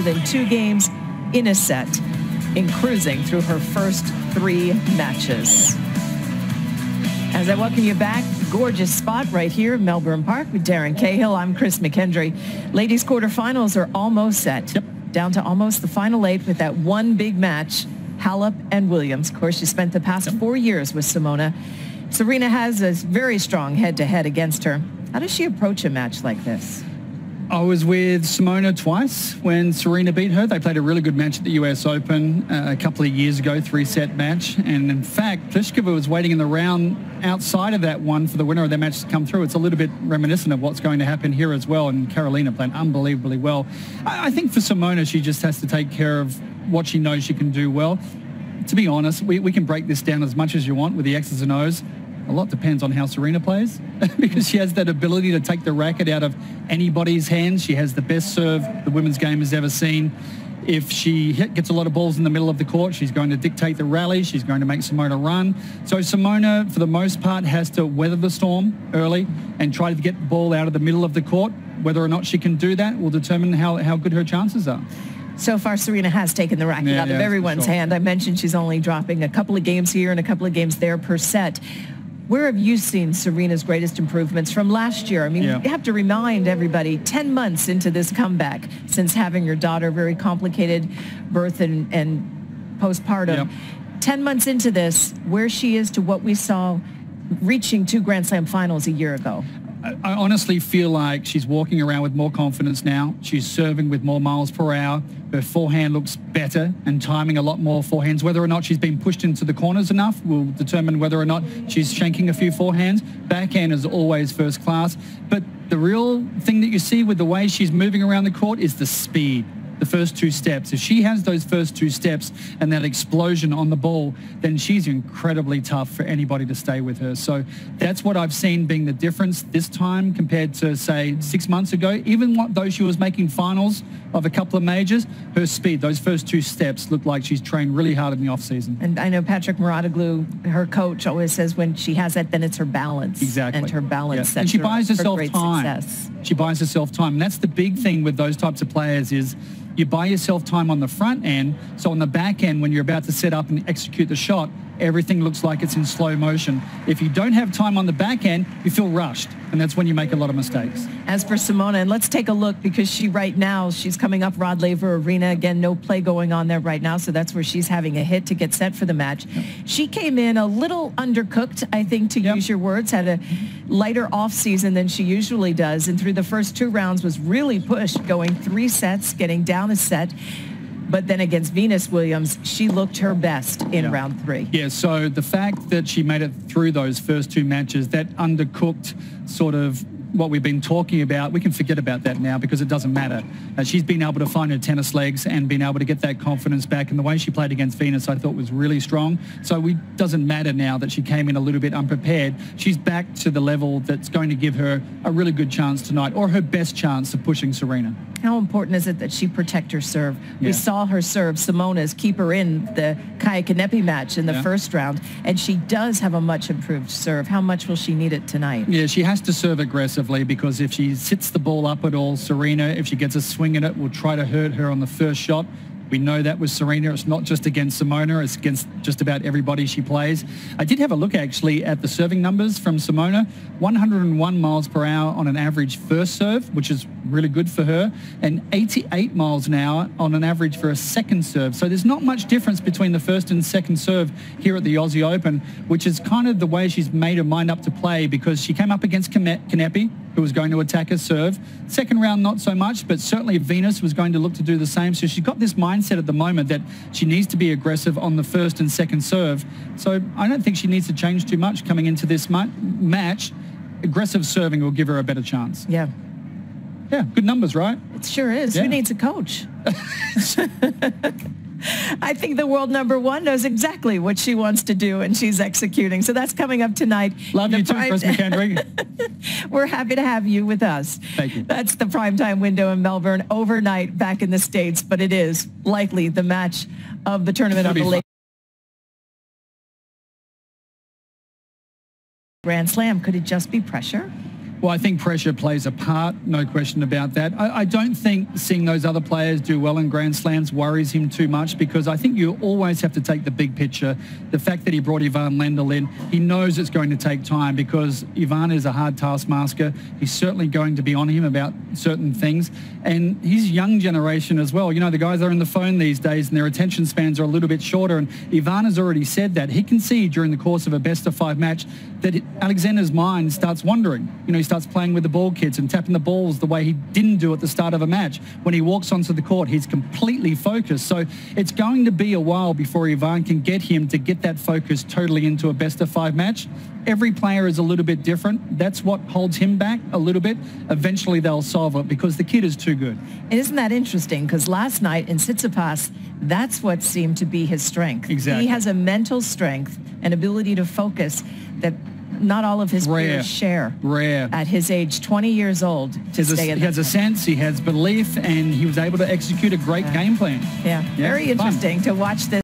than 2 games in a set in cruising through her first 3 matches. As I welcome you back, gorgeous spot right here in Melbourne Park with Darren Cahill. I'm Chris McKendry. Ladies quarterfinals are almost set. Yep. Down to almost the final 8 with that one big match, Halep and Williams. Of course, she spent the past 4 years with Simona. Serena has a very strong head-to-head against her. How does she approach a match like this? I was with Simona twice when Serena beat her. They played a really good match at the US Open a couple of years ago, 3-set match. And in fact, Pliskova was waiting in the round outside of that one for the winner of that match to come through. It's a little bit reminiscent of what's going to happen here as well. And Carolina played unbelievably well. I think for Simona, she just has to take care of what she knows she can do well. To be honest, we can break this down as much as you want with the X's and O's. A lot depends on how Serena plays because she has that ability to take the racket out of anybody's hands. She has the best serve the women's game has ever seen. If she gets a lot of balls in the middle of the court, she's going to dictate the rally. She's going to make Simona run. So Simona, for the most part, has to weather the storm early and try to get the ball out of the middle of the court. Whether or not she can do that will determine how good her chances are. So far, Serena has taken the racket out of everyone's hand. I mentioned she's only dropping a couple of games here and a couple of games there per set. Where have you seen Serena's greatest improvements from last year? I mean, you have to remind everybody, 10 months into this comeback since having your daughter, very complicated birth and postpartum. 10 months into this, where she is to what we saw reaching 2 Grand Slam finals a year ago. I honestly feel like she's walking around with more confidence now. She's serving with more miles per hour. Her forehand looks better and timing a lot more forehands. Whether or not she's been pushed into the corners enough will determine whether or not she's shanking a few forehands. Backhand is always first class. But the real thing that you see with the way she's moving around the court is the speed. The first 2 steps. If she has those first 2 steps and that explosion on the ball, then she's incredibly tough for anybody to stay with her. So that's what I've seen being the difference this time compared to, say, 6 months ago. Even though she was making finals of a couple of majors, her speed, those first 2 steps look like she's trained really hard in the off-season. And I know Patrick Mouratoglou, her coach, always says when she has that, then it's her balance. Exactly. And her balance. And she buys herself time. Success. She buys herself time. And that's the big thing with those types of players is you buy yourself time on the front end, so on the back end, when you're about to set up and execute the shot, everything looks like it's in slow motion. If you don't have time on the back end, you feel rushed, and that's when you make a lot of mistakes. As for Simona, and let's take a look because she's coming up Rod Laver Arena. Again, no play going on there right now, so that's where she's having a hit to get set for the match. She came in a little undercooked, I think, to use your words, had a lighter off season than she usually does, and through the first 2 rounds was really pushed, going 3 sets, getting down a set. But then against Venus Williams, she looked her best in round 3. Yeah, so the fact that she made it through those first 2 matches, that undercooked sort of what we've been talking about, we can forget about that now because it doesn't matter. She's been able to find her tennis legs and been able to get that confidence back. And the way she played against Venus, I thought was really strong. So it doesn't matter now that she came in a little bit unprepared. She's back to the level that's going to give her a really good chance tonight, or her best chance of pushing Serena. How important is it that she protect her serve? We saw her serve Simona's keep her in the Kaya Kanepi match in the first round, and she does have a much improved serve. How much will she need it tonight? Yeah, she has to serve aggressively because if she sits the ball up at all, Serena, if she gets a swing at it, will try to hurt her on the first shot. We know that with Serena. It's not just against Simona. It's against just about everybody she plays. I did have a look, actually, at the serving numbers from Simona. 101 miles per hour on an average first serve, which is really good for her, and 88 miles an hour on an average for a second serve. So there's not much difference between the first and second serve here at the Aussie Open, which is kind of the way she's made her mind up to play because she came up against Kanepi, who was going to attack her serve. Second round, not so much, but certainly Venus was going to look to do the same. So she's got this mindset at the moment that she needs to be aggressive on the first and second serve. So I don't think she needs to change too much coming into this match. Aggressive serving will give her a better chance. Yeah. Yeah, good numbers, right? It sure is. Who needs a coach? I think the world number 1 knows exactly what she wants to do, and she's executing. So that's coming up tonight. Love you too, Chris McKendry. We're happy to have you with us. Thank you. That's the primetime window in Melbourne overnight back in the States, but it is likely the match of the tournament of the late Grand Slam. Could it just be pressure? Well, I think pressure plays a part, no question about that. I don't think seeing those other players do well in Grand Slams worries him too much, because I think you always have to take the big picture. The fact that he brought Ivan Lendl in, he knows it's going to take time, because Ivan is a hard taskmaster. He's certainly going to be on him about certain things. And his young generation as well. You know, the guys are on the phone these days and their attention spans are a little bit shorter. And Ivan has already said that. He can see during the course of a best-of-5 match that Alexander's mind starts wandering. You know, he starts playing with the ball kids and tapping the balls the way he didn't do at the start of a match. When he walks onto the court, he's completely focused. So it's going to be a while before Ivan can get him to get that focus totally into a best-of-5 match. Every player is a little bit different. That's what holds him back a little bit. Eventually they'll solve it, because the kid is too good. And isn't that interesting? Because last night in Tsitsipas, that's what seemed to be his strength. Exactly. He has a mental strength and ability to focus that not all of his peers share. Rare. At his age, 20 years old, to stay in. He has a sense, he has belief, and he was able to execute a great game plan. Yeah, very interesting to watch this.